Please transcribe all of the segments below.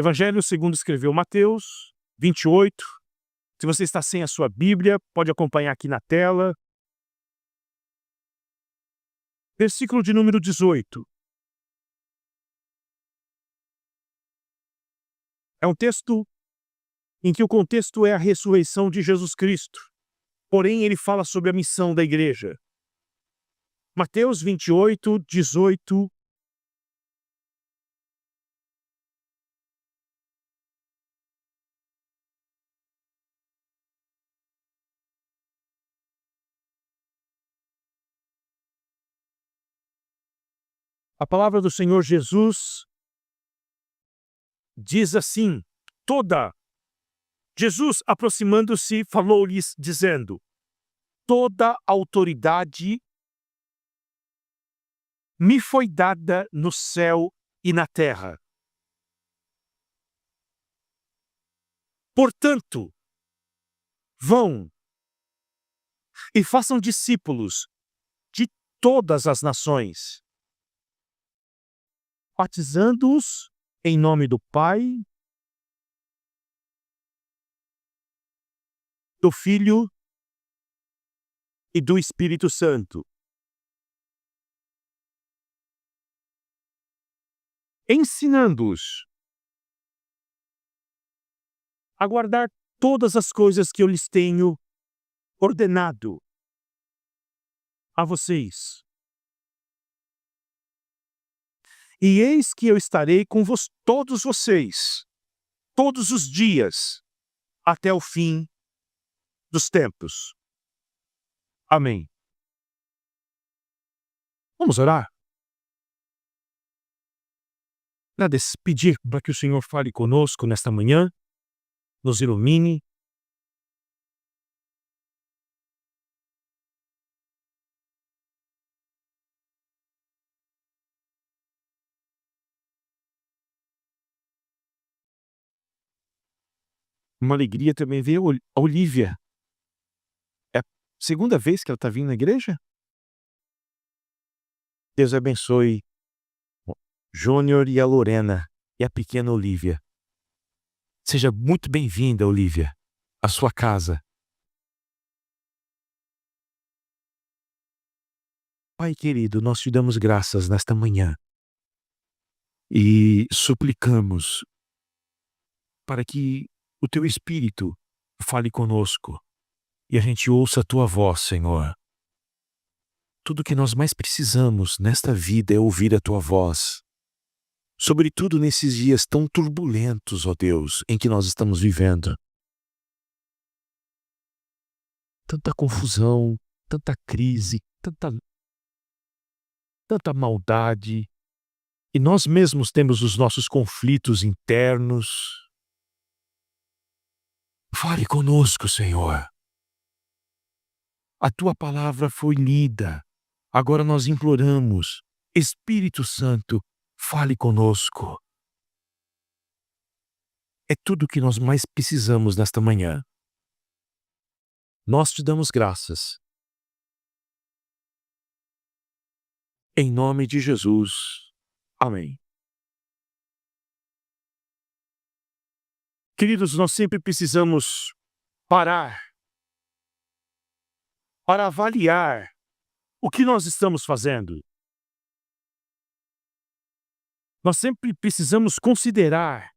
Evangelho segundo escreveu Mateus, 28. Se você está sem a sua Bíblia, pode acompanhar aqui na tela. Versículo de número 18. É um texto em que o contexto é a ressurreição de Jesus Cristo. Porém, ele fala sobre a missão da igreja. Mateus 28, 18. A palavra do Senhor Jesus diz assim, Jesus, aproximando-se, falou-lhes, dizendo: toda autoridade me foi dada no céu e na terra. Portanto, vão e façam discípulos de todas as nações, batizando-os em nome do Pai, do Filho e do Espírito Santo, ensinando-os a guardar todas as coisas que eu lhes tenho ordenado a vocês. E eis que eu estarei com todos vocês, todos os dias, até o fim dos tempos. Amém. Vamos orar? Para pedir para que o Senhor fale conosco nesta manhã, nos ilumine. Uma alegria também ver a Olivia. É a segunda vez que ela está vindo na igreja? Deus abençoe o Júnior e a Lorena e a pequena Olivia. Seja muito bem-vinda, Olivia, à sua casa. Pai querido, nós te damos graças nesta manhã e suplicamos para que o teu Espírito fale conosco e a gente ouça a tua voz, Senhor. Tudo que nós mais precisamos nesta vida é ouvir a tua voz. Sobretudo nesses dias tão turbulentos, ó Deus, em que nós estamos vivendo. Tanta confusão, tanta crise, tanta maldade. E nós mesmos temos os nossos conflitos internos. Fale conosco, Senhor. A tua palavra foi lida. Agora nós imploramos, Espírito Santo, fale conosco. É tudo o que nós mais precisamos nesta manhã. Nós te damos graças. Em nome de Jesus. Amém. Queridos, nós sempre precisamos parar para avaliar o que nós estamos fazendo. Nós sempre precisamos considerar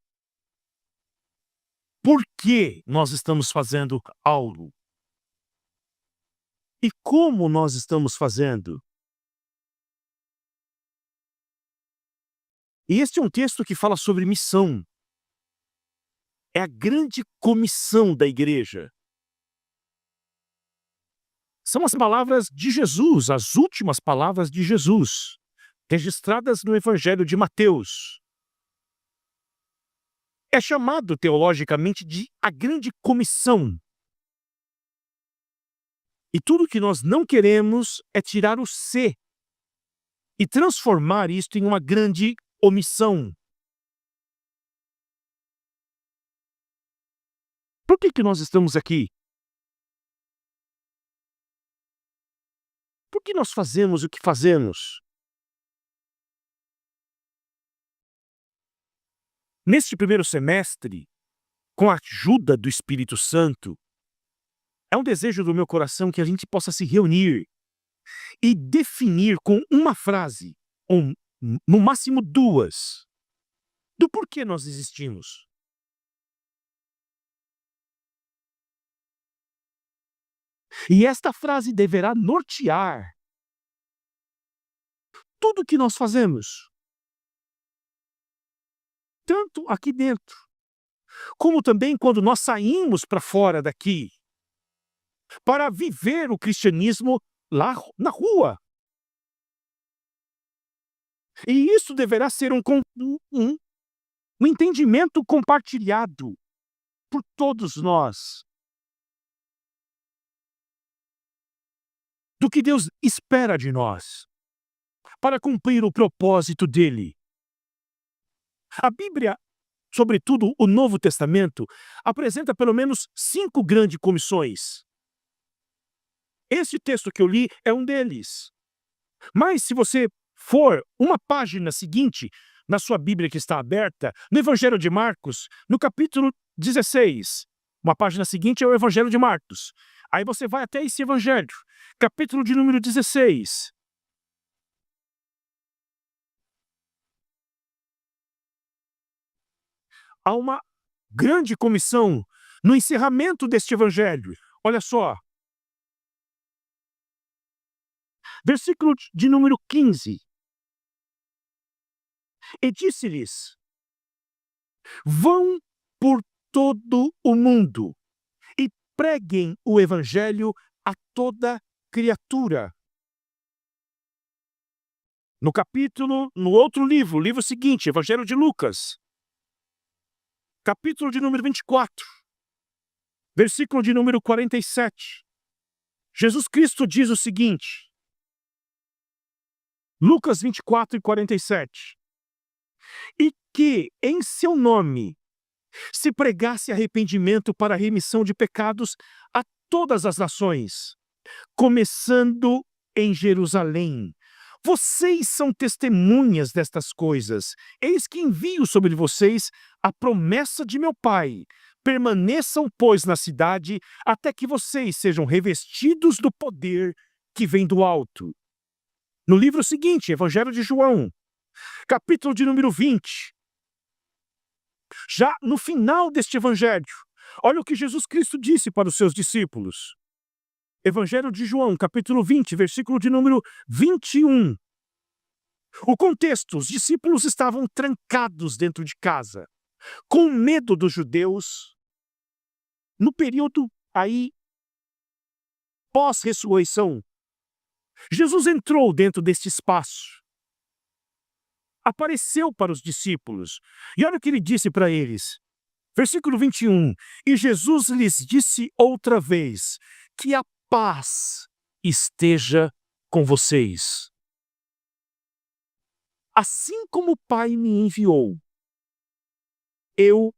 por que nós estamos fazendo algo e como nós estamos fazendo. E este é um texto que fala sobre missão. É a grande comissão da igreja. São as palavras de Jesus, as últimas palavras de Jesus, registradas no Evangelho de Mateus. É chamado teologicamente de a grande comissão. E tudo que nós não queremos é tirar o C e transformar isto em uma grande omissão. Por que nós estamos aqui? Por que nós fazemos o que fazemos? Neste primeiro semestre, com a ajuda do Espírito Santo, é um desejo do meu coração que a gente possa se reunir e definir com uma frase, ou no máximo duas, do porquê nós existimos. E esta frase deverá nortear tudo o que nós fazemos, tanto aqui dentro, como também quando nós saímos para fora daqui, para viver o cristianismo lá na rua. E isso deverá ser um entendimento compartilhado por todos nós do que Deus espera de nós para cumprir o propósito dele. A Bíblia, sobretudo o Novo Testamento, apresenta pelo menos 5 grandes comissões. Esse texto que eu li é um deles. Mas se você for uma página seguinte na sua Bíblia que está aberta, no Evangelho de Marcos, no capítulo 16, uma página seguinte é o Evangelho de Marcos. Aí você vai até esse Evangelho, capítulo de número 16. Há uma grande comissão no encerramento deste Evangelho. Olha só. Versículo de número 15. E disse-lhes: vão por todo o mundo e preguem o Evangelho a toda criatura. No outro livro, o livro seguinte, Evangelho de Lucas, capítulo de número 24, versículo de número 47. Jesus Cristo diz o seguinte, Lucas 24 e 47. E que em seu nome se pregasse arrependimento para a remissão de pecados a todas as nações, começando em Jerusalém. Vocês são testemunhas destas coisas. Eis que envio sobre vocês a promessa de meu Pai. Permaneçam, pois, na cidade, até que vocês sejam revestidos do poder que vem do alto. No livro seguinte, Evangelho de João, capítulo de número 20, já no final deste evangelho, olha o que Jesus Cristo disse para os seus discípulos. Evangelho de João, capítulo 20, versículo de número 21. O contexto, os discípulos estavam trancados dentro de casa, com medo dos judeus, no período aí pós-ressurreição. Jesus entrou dentro deste espaço, apareceu para os discípulos, e olha o que ele disse para eles. Versículo 21, e Jesus lhes disse outra vez, que a paz esteja com vocês. Assim como o Pai me enviou, eu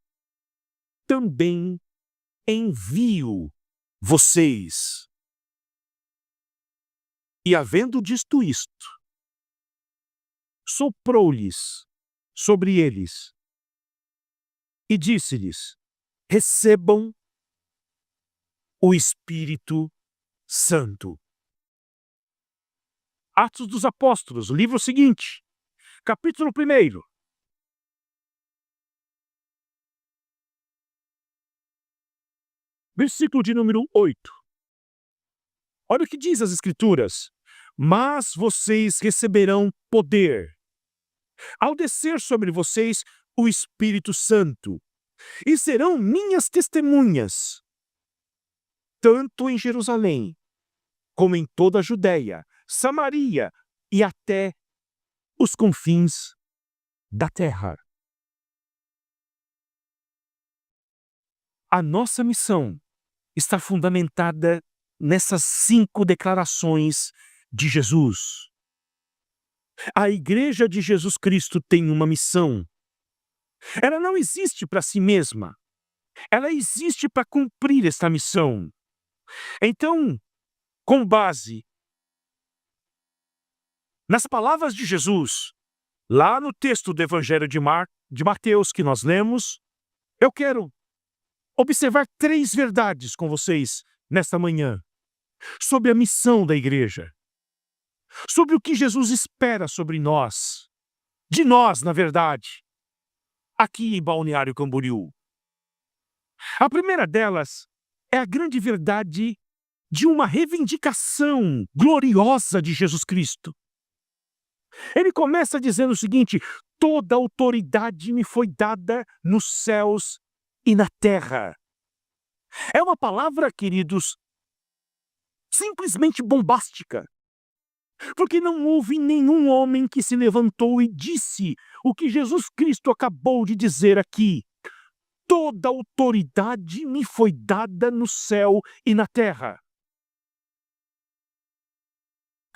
também envio vocês. E havendo dito isto, soprou-lhes sobre eles e disse-lhes, recebam o Espírito Santo. Atos dos Apóstolos, o livro seguinte, capítulo 1. Versículo de número 8. Olha o que diz as Escrituras. Mas vocês receberão poder ao descer sobre vocês o Espírito Santo, e serão minhas testemunhas, tanto em Jerusalém, como em toda a Judéia, Samaria e até os confins da terra. A nossa missão está fundamentada nessas 5 declarações de Jesus. A Igreja de Jesus Cristo tem uma missão. Ela não existe para si mesma. Ela existe para cumprir esta missão. Então, com base nas palavras de Jesus, Lá no texto do Evangelho de Mateus que nós lemos, eu quero observar 3 verdades com vocês nesta manhã, sobre a missão da igreja, sobre o que Jesus espera sobre nós, de nós, na verdade, aqui em Balneário Camboriú. A primeira delas é a grande verdade de uma reivindicação gloriosa de Jesus Cristo. Ele começa dizendo o seguinte: toda autoridade me foi dada nos céus e na terra. É uma palavra, queridos, simplesmente bombástica, porque não houve nenhum homem que se levantou e disse o que Jesus Cristo acabou de dizer aqui. Toda autoridade me foi dada no céu e na terra.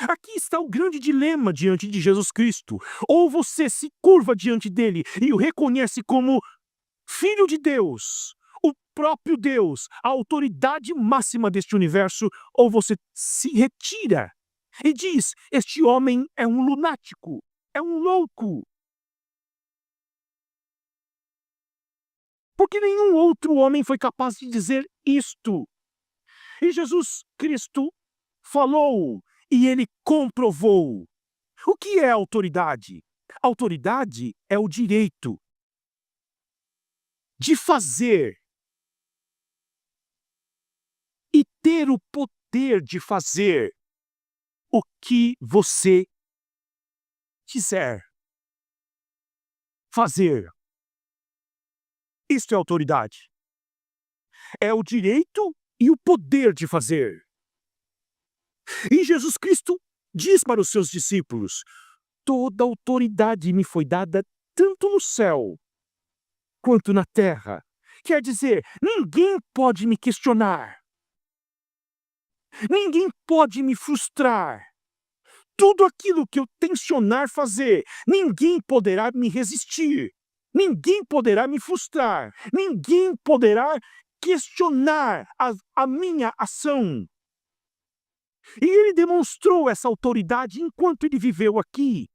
Aqui está o grande dilema diante de Jesus Cristo. Ou você se curva diante dele e o reconhece como Filho de Deus, o próprio Deus, a autoridade máxima deste universo, ou você se retira e diz: este homem é um lunático, é um louco. Porque nenhum outro homem foi capaz de dizer isto. E Jesus Cristo falou e ele comprovou. O que é autoridade? Autoridade é o direito de fazer e ter o poder de fazer o que você quiser fazer. Isto é autoridade. É o direito e o poder de fazer. E Jesus Cristo diz para os seus discípulos: toda autoridade me foi dada tanto no céu quanto na terra. Quer dizer, ninguém pode me questionar. Ninguém pode me frustrar. Tudo aquilo que eu tensionar fazer, ninguém poderá me resistir. Ninguém poderá me frustrar. Ninguém poderá questionar a minha ação. E ele demonstrou essa autoridade enquanto ele viveu aqui.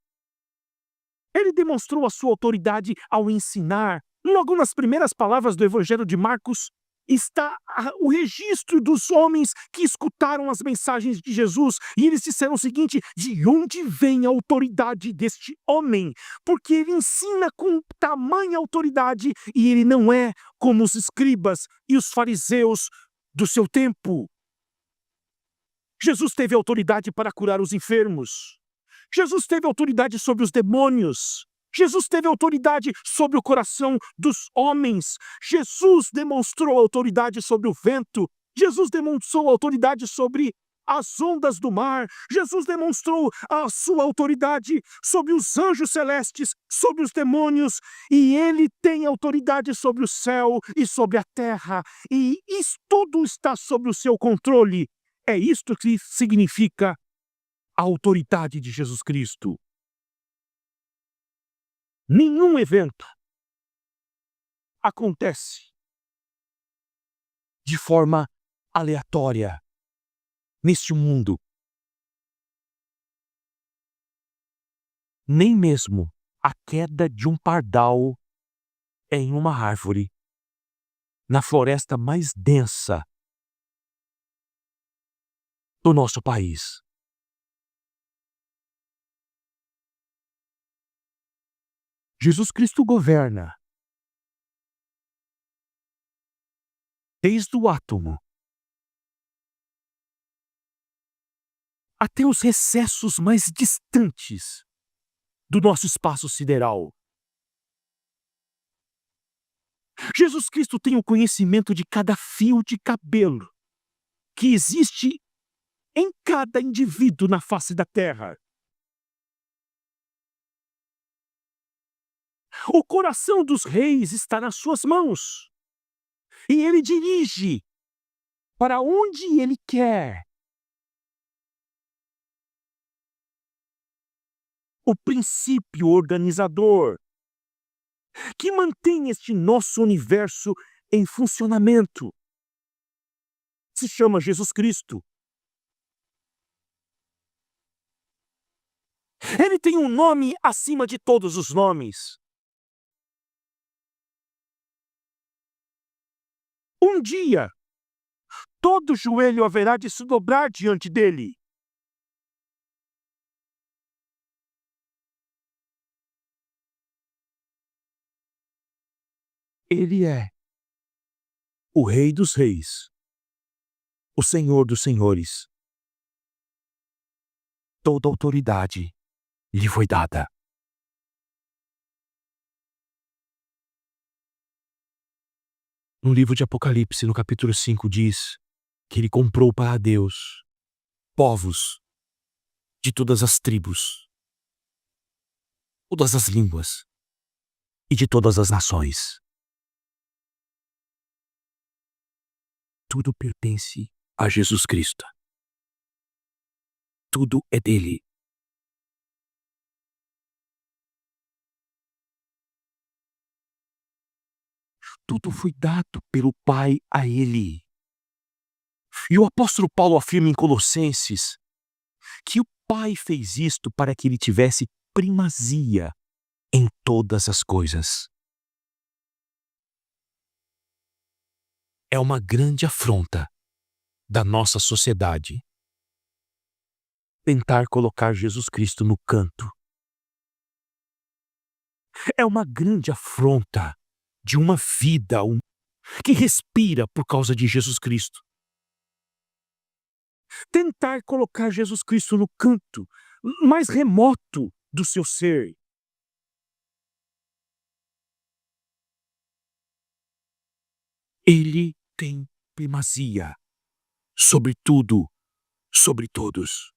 Ele demonstrou a sua autoridade ao ensinar. Logo nas primeiras palavras do Evangelho de Marcos está o registro dos homens que escutaram as mensagens de Jesus, e eles disseram o seguinte: de onde vem a autoridade deste homem? Porque ele ensina com tamanha autoridade e ele não é como os escribas e os fariseus do seu tempo. Jesus teve autoridade para curar os enfermos. Jesus teve autoridade sobre os demônios. Jesus teve autoridade sobre o coração dos homens. Jesus demonstrou autoridade sobre o vento. Jesus demonstrou autoridade sobre as ondas do mar. Jesus demonstrou a sua autoridade sobre os anjos celestes, sobre os demônios. E ele tem autoridade sobre o céu e sobre a terra. E isso tudo está sob o seu controle. É isto que significa a autoridade de Jesus Cristo. Nenhum evento acontece de forma aleatória neste mundo. Nem mesmo a queda de um pardal em uma árvore, na floresta mais densa do nosso país. Jesus Cristo governa desde o átomo até os recessos mais distantes do nosso espaço sideral. Jesus Cristo tem o conhecimento de cada fio de cabelo que existe em cada indivíduo na face da terra. O coração dos reis está nas suas mãos. E ele dirige para onde ele quer. O princípio organizador que mantém este nosso universo em funcionamento se chama Jesus Cristo. Ele tem um nome acima de todos os nomes. Um dia, todo joelho haverá de se dobrar diante dele. Ele é o Rei dos Reis, o Senhor dos Senhores. Toda autoridade lhe foi dada. No livro de Apocalipse, no capítulo 5, diz que ele comprou para Deus povos de todas as tribos, todas as línguas e de todas as nações. Tudo pertence a Jesus Cristo. Tudo é dele. Tudo foi dado pelo Pai a ele. E o apóstolo Paulo afirma em Colossenses que o Pai fez isto para que ele tivesse primazia em todas as coisas. É uma grande afronta da nossa sociedade tentar colocar Jesus Cristo no canto. É uma grande afronta de uma vida que respira por causa de Jesus Cristo. Tentar colocar Jesus Cristo no canto mais remoto do seu ser. Ele tem primazia sobre tudo, sobre todos.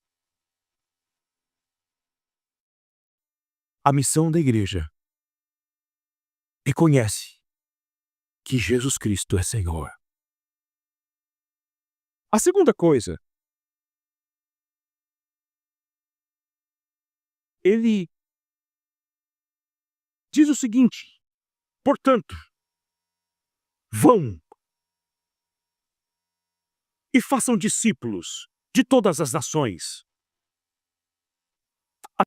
A missão da igreja reconhece que Jesus Cristo é Senhor. A segunda coisa, ele diz o seguinte: portanto, vão e façam discípulos de todas as nações. Há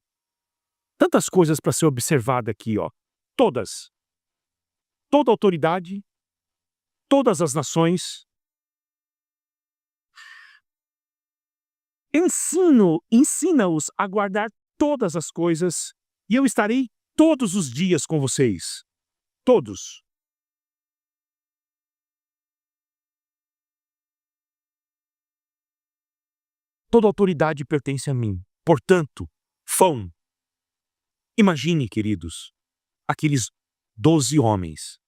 tantas coisas para ser observada aqui, ó. Todas. Toda autoridade, todas as nações. Ensina-os a guardar todas as coisas, e eu estarei todos os dias com vocês. Todos. Toda autoridade pertence a mim. Portanto, vão. Imagine, queridos, aqueles 12 homens.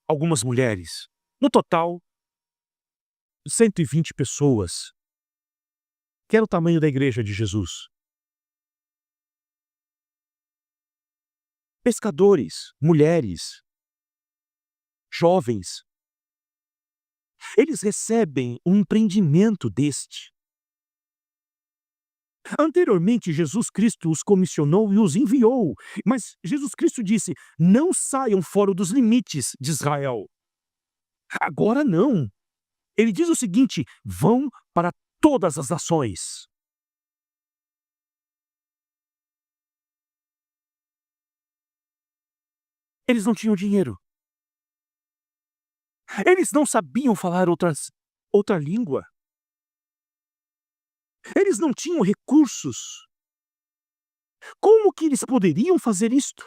Algumas mulheres. No total, 120 pessoas. Que era o tamanho da igreja de Jesus. Pescadores, mulheres, jovens. Eles recebem um empreendimento deste. Anteriormente, Jesus Cristo os comissionou e os enviou, mas Jesus Cristo disse: não saiam fora dos limites de Israel. Agora não. Ele diz o seguinte: vão para todas as nações. Eles não tinham dinheiro. Eles não sabiam falar outra língua. Eles não tinham recursos. Como que eles poderiam fazer isto?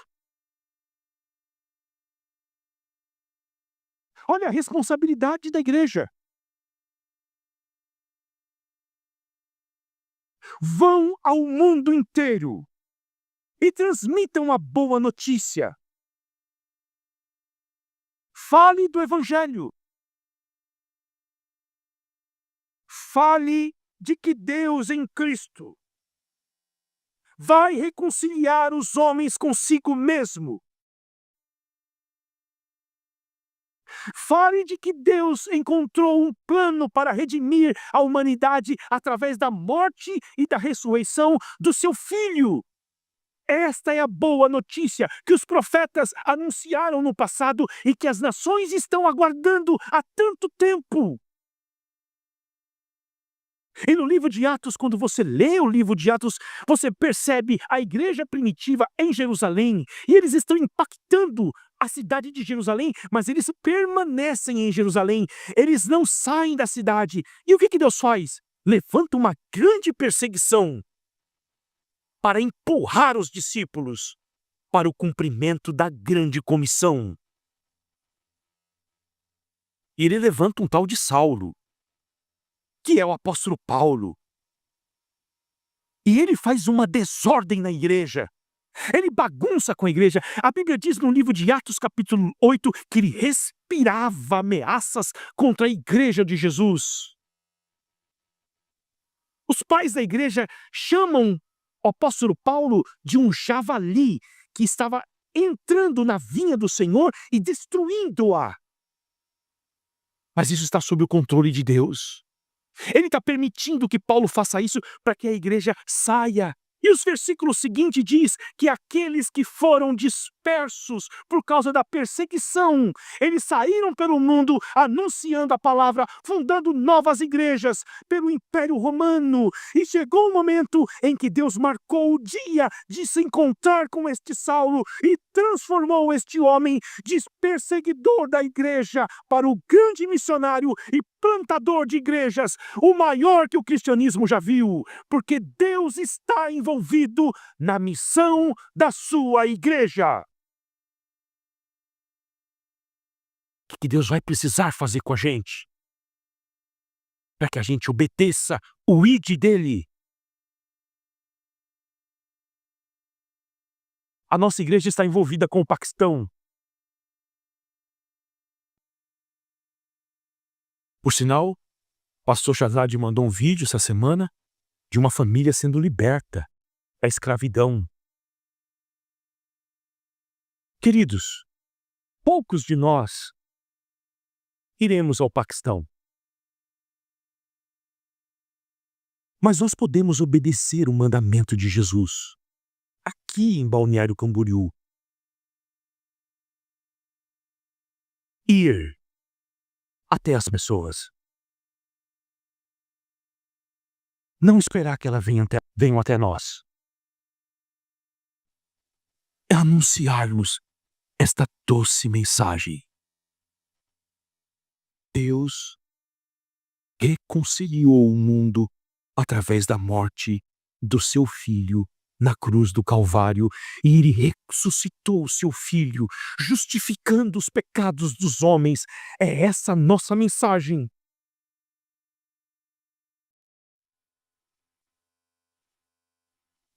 Olha a responsabilidade da igreja. Vão ao mundo inteiro e transmitam a boa notícia. Fale do Evangelho. Fale de que Deus em Cristo vai reconciliar os homens consigo mesmo. Fale de que Deus encontrou um plano para redimir a humanidade através da morte e da ressurreição do seu Filho. Esta é a boa notícia que os profetas anunciaram no passado e que as nações estão aguardando há tanto tempo. E no livro de Atos, quando você lê o livro de Atos, você percebe a igreja primitiva em Jerusalém, e eles estão impactando a cidade de Jerusalém, mas eles permanecem em Jerusalém, eles não saem da cidade. E o que Deus faz? Levanta uma grande perseguição para empurrar os discípulos para o cumprimento da grande comissão. E ele levanta um tal de Saulo, que é o apóstolo Paulo. E ele faz uma desordem na igreja. Ele bagunça com a igreja. A Bíblia diz no livro de Atos, capítulo 8, que ele respirava ameaças contra a igreja de Jesus. Os pais da igreja chamam o apóstolo Paulo de um javali que estava entrando na vinha do Senhor e destruindo-a. Mas isso está sob o controle de Deus. Ele está permitindo que Paulo faça isso para que a igreja saia. E os versículos seguintes diz que aqueles que foram dispersos por causa da perseguição, eles saíram pelo mundo anunciando a palavra, fundando novas igrejas pelo Império Romano. E chegou o momento em que Deus marcou o dia de se encontrar com este Saulo e transformou este homem de perseguidor da igreja para o grande missionário e plantador de igrejas, o maior que o cristianismo já viu, porque Deus está envolvido na missão da sua igreja. O que Deus vai precisar fazer com a gente? Para que a gente obedeça o ID dele. A nossa igreja está envolvida com o Paquistão. Por sinal, o pastor Shazad mandou um vídeo essa semana de uma família sendo liberta da escravidão. Queridos, poucos de nós iremos ao Paquistão. Mas nós podemos obedecer o mandamento de Jesus aqui em Balneário Camboriú. Ir até as pessoas. Não esperar que elas venham até nós. É anunciarmos esta doce mensagem. Deus reconciliou o mundo através da morte do seu Filho na cruz do Calvário, e ele ressuscitou o seu Filho, justificando os pecados dos homens. É essa a nossa mensagem.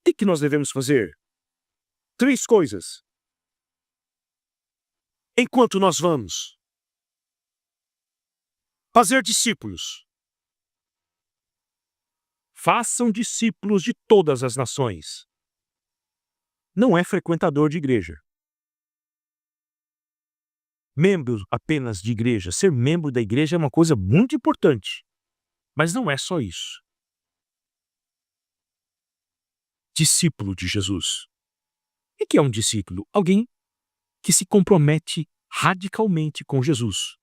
O que nós devemos fazer? 3 coisas. Enquanto nós vamos fazer discípulos, façam discípulos de todas as nações. Não é frequentador de igreja. Membro apenas de igreja. Ser membro da igreja é uma coisa muito importante. Mas não é só isso. Discípulo de Jesus. O que é um discípulo? Alguém que se compromete radicalmente com Jesus.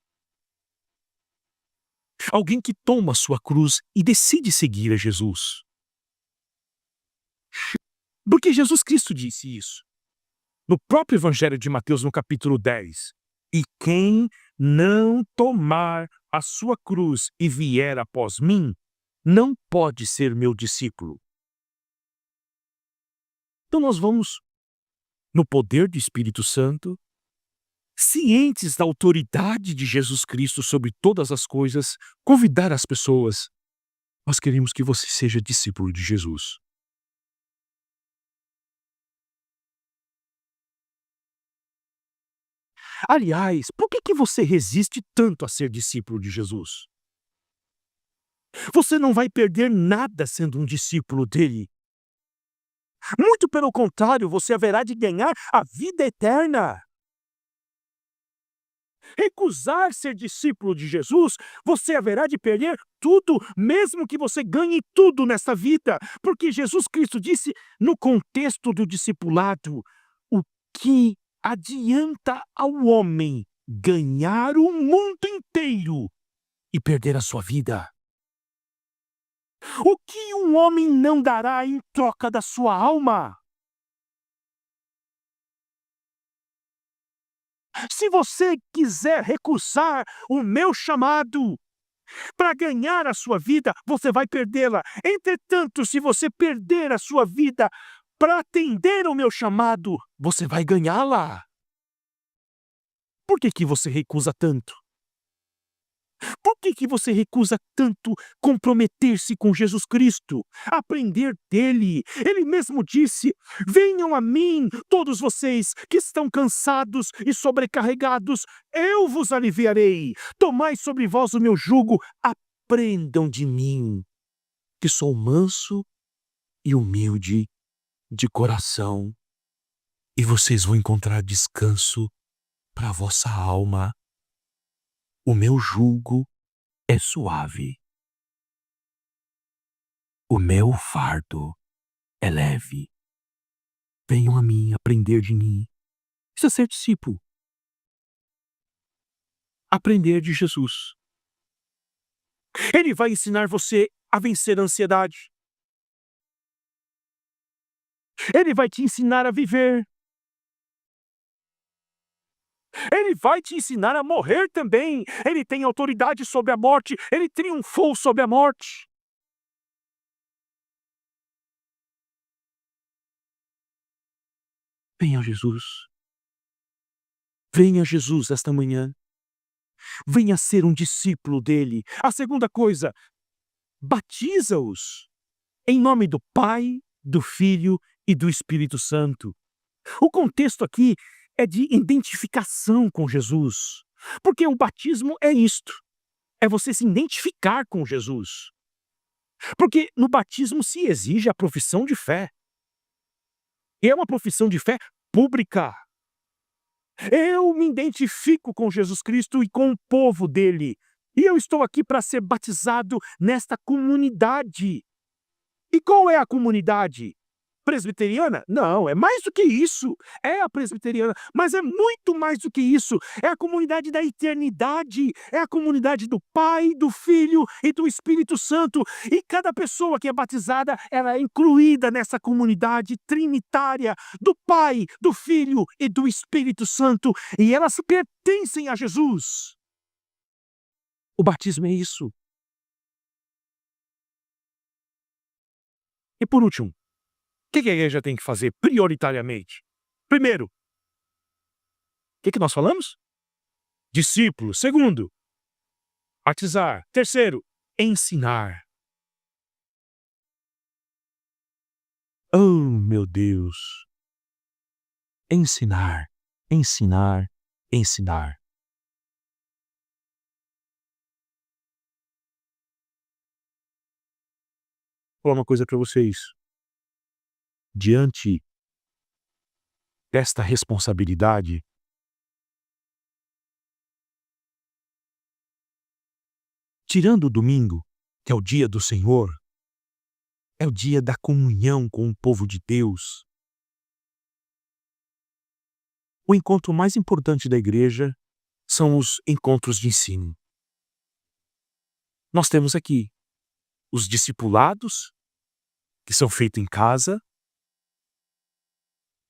Alguém que toma sua cruz e decide seguir a Jesus. Porque Jesus Cristo disse isso. No próprio Evangelho de Mateus, no capítulo 10. E quem não tomar a sua cruz e vier após mim, não pode ser meu discípulo. Então nós vamos, no poder do Espírito Santo, cientes da autoridade de Jesus Cristo sobre todas as coisas, convidar as pessoas. Nós queremos que você seja discípulo de Jesus. Aliás, por que você resiste tanto a ser discípulo de Jesus? Você não vai perder nada sendo um discípulo dele. Muito pelo contrário, você haverá de ganhar a vida eterna. Recusar ser discípulo de Jesus, você haverá de perder tudo, mesmo que você ganhe tudo nessa vida. Porque Jesus Cristo disse, no contexto do discipulado, o que adianta ao homem ganhar o mundo inteiro e perder a sua vida? O que um homem não dará em troca da sua alma? Se você quiser recusar o meu chamado para ganhar a sua vida, você vai perdê-la. Entretanto, se você perder a sua vida para atender ao meu chamado, você vai ganhá-la. Por que você recusa tanto? Por que você recusa tanto comprometer-se com Jesus Cristo, aprender dele? Ele mesmo disse: venham a mim, todos vocês que estão cansados e sobrecarregados, eu vos aliviarei. Tomai sobre vós o meu jugo, aprendam de mim, que sou manso e humilde de coração, e vocês vão encontrar descanso para a vossa alma. O meu jugo é suave. O meu fardo é leve. Venham a mim aprender de mim. Isso é ser discípulo. Aprender de Jesus. Ele vai ensinar você a vencer a ansiedade. Ele vai te ensinar a viver. Ele vai te ensinar a morrer também. Ele tem autoridade sobre a morte. Ele triunfou sobre a morte. Venha Jesus. Venha Jesus esta manhã. Venha ser um discípulo dele. A segunda coisa, batiza-os em nome do Pai, do Filho e do Espírito Santo. O contexto aqui é de identificação com Jesus, porque o batismo é isto, é você se identificar com Jesus. Porque no batismo se exige a profissão de fé. E é uma profissão de fé pública. Eu me identifico com Jesus Cristo e com o povo dele. E eu estou aqui para ser batizado nesta comunidade. E qual é a comunidade? Presbiteriana? Não, é mais do que isso. É a presbiteriana, mas é muito mais do que isso. É a comunidade da eternidade. É a comunidade do Pai, do Filho e do Espírito Santo. E cada pessoa que é batizada, ela é incluída nessa comunidade trinitária do Pai, do Filho e do Espírito Santo. E elas pertencem a Jesus. O batismo é isso. E por último, o que a igreja tem que fazer prioritariamente? Primeiro, o que nós falamos? Discípulo. Segundo, batizar. Terceiro, ensinar. Oh, meu Deus! Ensinar, ensinar, ensinar. Vou falar uma coisa para vocês. Diante desta responsabilidade, tirando o domingo, que é o dia do Senhor, é o dia da comunhão com o povo de Deus. O encontro mais importante da igreja são os encontros de ensino. Nós temos aqui os discipulados, que são feitos em casa.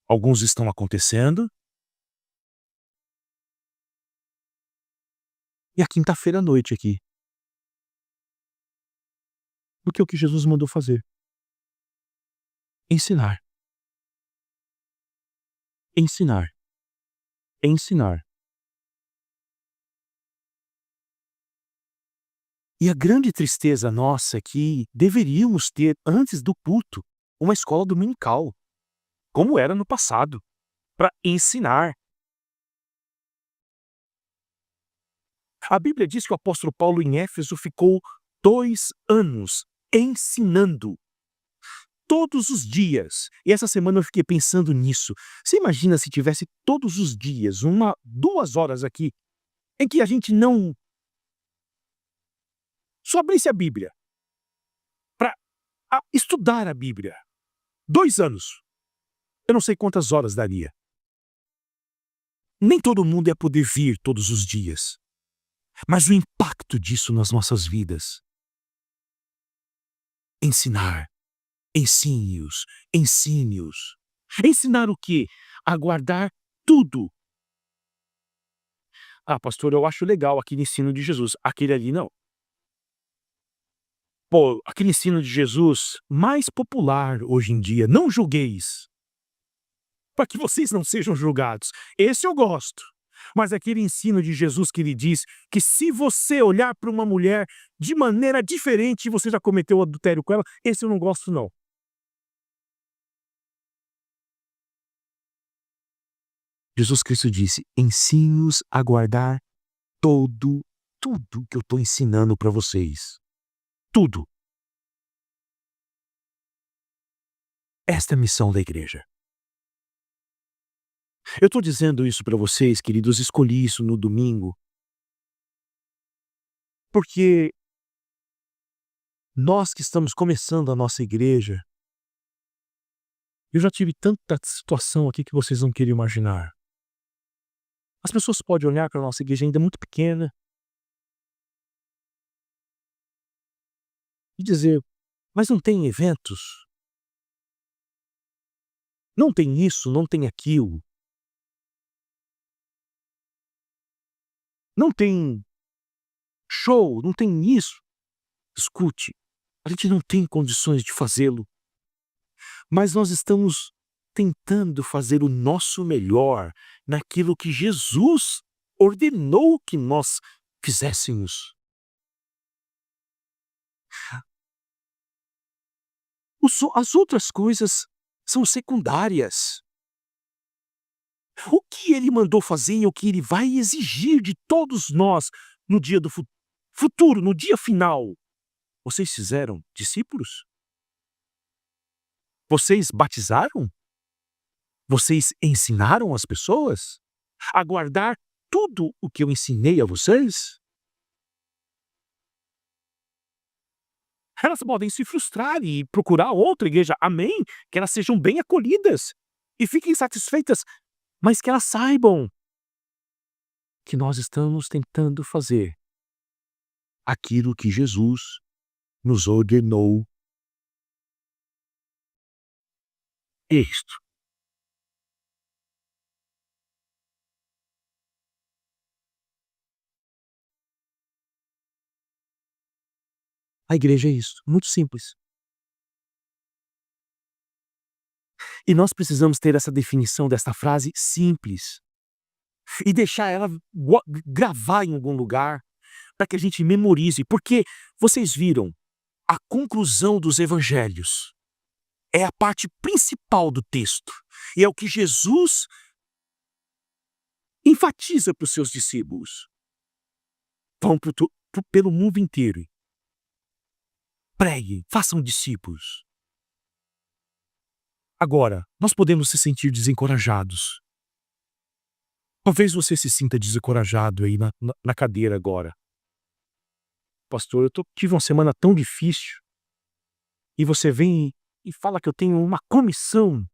Alguns estão acontecendo. E a quinta-feira à noite aqui. Porque é o que Jesus mandou fazer. Ensinar. Ensinar. Ensinar. E a grande tristeza nossa é que deveríamos ter, antes do culto, uma escola dominical, como era no passado, para ensinar. A Bíblia diz que o apóstolo Paulo em Éfeso ficou 2 anos ensinando. Todos os dias. E essa semana eu fiquei pensando nisso. Você imagina se tivesse todos os dias, 2 horas aqui, em que a gente não só abrisse a Bíblia para estudar a Bíblia. 2 anos. Eu não sei quantas horas daria. Nem todo mundo ia poder vir todos os dias. Mas o impacto disso nas nossas vidas ensinar. Ensine-os, ensine-os. Ensinar o quê? A guardar tudo. Ah, pastor, eu acho legal aquele ensino de Jesus. Aquele ali não. Pô, aquele ensino de Jesus mais popular hoje em dia, não julgueis, para que vocês não sejam julgados. Esse eu gosto. Mas aquele ensino de Jesus que ele diz que se você olhar para uma mulher de maneira diferente, você já cometeu adultério com ela, esse eu não gosto não. Jesus Cristo disse: ensine-os a guardar tudo que eu estou ensinando para vocês. Tudo. Esta é a missão da igreja. Eu estou dizendo isso para vocês, queridos, escolhi isso no domingo, porque nós que estamos começando a nossa igreja, eu já tive tanta situação aqui que vocês não queriam imaginar. As pessoas podem olhar para a nossa igreja ainda muito pequena e dizer: mas não tem eventos? Não tem isso, não tem aquilo? Não tem show, não tem isso? Escute, a gente não tem condições de fazê-lo, mas nós estamos tentando fazer o nosso melhor naquilo que Jesus ordenou que nós fizéssemos. As outras coisas são secundárias. O que ele mandou fazer e o que ele vai exigir de todos nós no dia do futuro, no dia final. Vocês fizeram discípulos? Vocês batizaram? Vocês ensinaram as pessoas a guardar tudo o que eu ensinei a vocês? Elas podem se frustrar e procurar outra igreja, amém? Que elas sejam bem acolhidas e fiquem satisfeitas, mas que elas saibam que nós estamos tentando fazer aquilo que Jesus nos ordenou. Isto. A igreja é isso, muito simples. E nós precisamos ter essa definição desta frase simples e deixar ela gravar em algum lugar para que a gente memorize, porque vocês viram, a conclusão dos evangelhos é a parte principal do texto e é o que Jesus enfatiza para os seus discípulos. Vão pelo mundo inteiro. Preguem, façam discípulos. Agora, nós podemos se sentir desencorajados. Talvez você se sinta desencorajado aí na cadeira agora. Pastor, tive uma semana tão difícil. E você vem e fala que eu tenho uma comissão.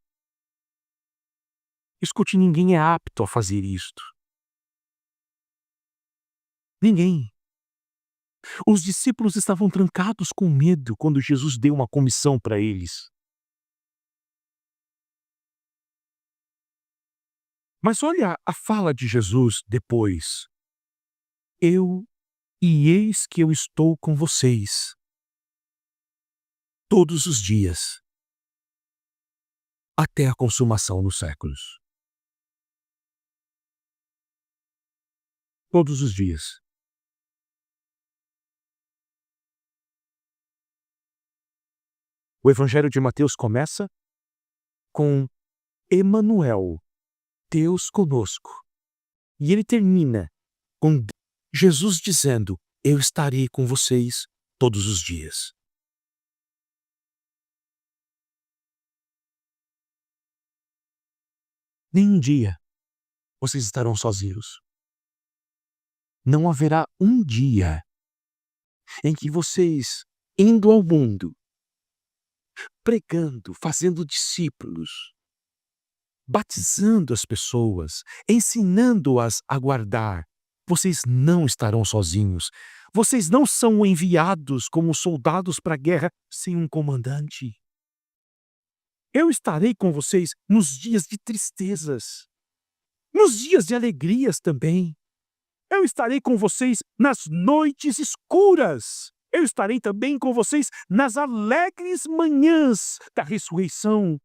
Escute, ninguém é apto a fazer isto. Ninguém. Os discípulos estavam trancados com medo quando Jesus deu uma comissão para eles. Mas olha a fala de Jesus depois. Eis que eu estou com vocês todos os dias, até a consumação dos séculos. Todos os dias. O Evangelho de Mateus começa com Emanuel, Deus conosco. E ele termina com Jesus dizendo: eu estarei com vocês todos os dias. Nenhum dia vocês estarão sozinhos. Não haverá um dia em que vocês, indo ao mundo, pregando, fazendo discípulos, batizando as pessoas, ensinando-as a guardar Vocês não estarão sozinhos. Vocês não são enviados como soldados para a guerra sem um comandante. Eu estarei com vocês nos dias de tristezas, nos dias de alegrias também. Eu estarei com vocês nas noites escuras. Eu estarei também com vocês nas alegres manhãs da ressurreição.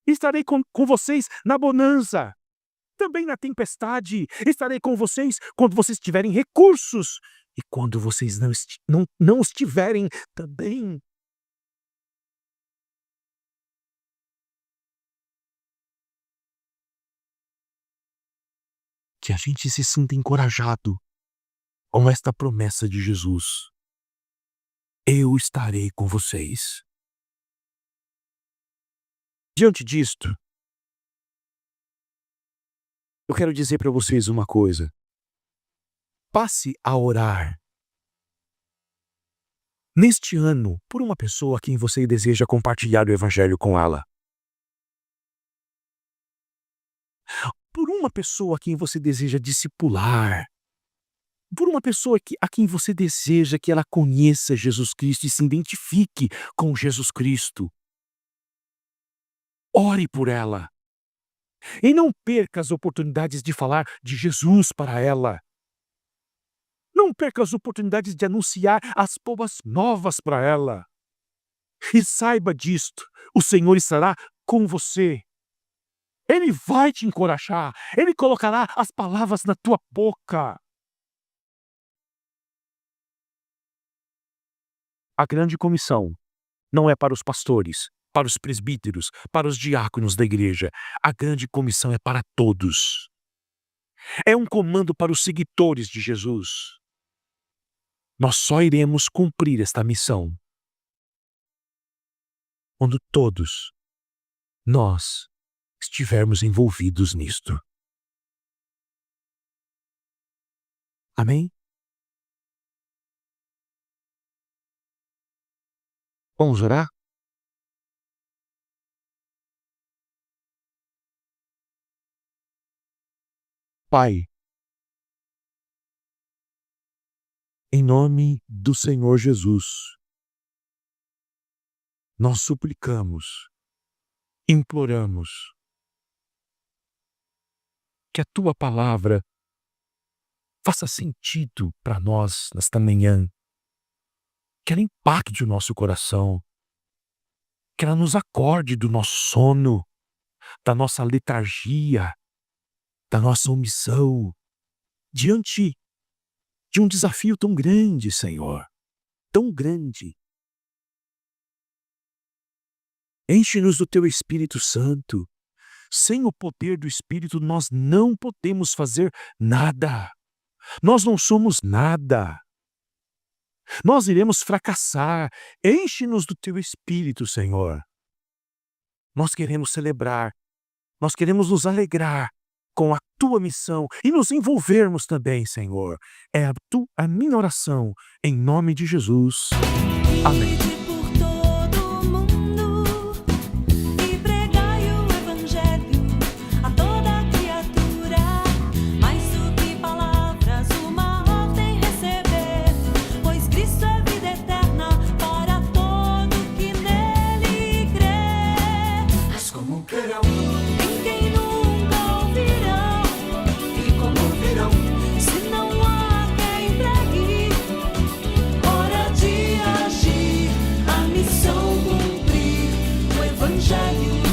Estarei com vocês na bonança, também na tempestade. Estarei com vocês quando vocês tiverem recursos e quando vocês não os tiverem também. Que a gente se sinta encorajado com esta promessa de Jesus. Eu estarei com vocês. Diante disto, eu quero dizer para vocês uma coisa. Passe a orar neste ano por uma pessoa a quem você deseja compartilhar o Evangelho com ela. Por uma pessoa a quem você deseja discipular. Por uma pessoa a quem você deseja que ela conheça Jesus Cristo e se identifique com Jesus Cristo. Ore por ela. E não perca as oportunidades de falar de Jesus para ela. Não perca as oportunidades de anunciar as boas novas para ela. E saiba disto, o Senhor estará com você. Ele vai te encorajar. Ele colocará as palavras na tua boca. A grande comissão não é para os pastores, para os presbíteros, para os diáconos da igreja. A grande comissão é para todos. É um comando para os seguidores de Jesus. Nós só iremos cumprir esta missão quando todos nós estivermos envolvidos nisto. Amém? Vamos orar? Pai, em nome do Senhor Jesus, nós suplicamos, imploramos que a Tua palavra faça sentido para nós nesta manhã, que ela impacte o nosso coração, que ela nos acorde do nosso sono, da nossa letargia, da nossa omissão, diante de um desafio tão grande, Senhor, tão grande. Enche-nos do Teu Espírito Santo. Sem o poder do Espírito, nós não podemos fazer nada. Nós não somos nada. Nós iremos fracassar. Enche-nos do Teu Espírito, Senhor. Nós queremos celebrar, nós queremos nos alegrar com a Tua missão e nos envolvermos também, Senhor. É a minha oração, em nome de Jesus. Amém. Hora de agir, a missão cumprir, o Evangelho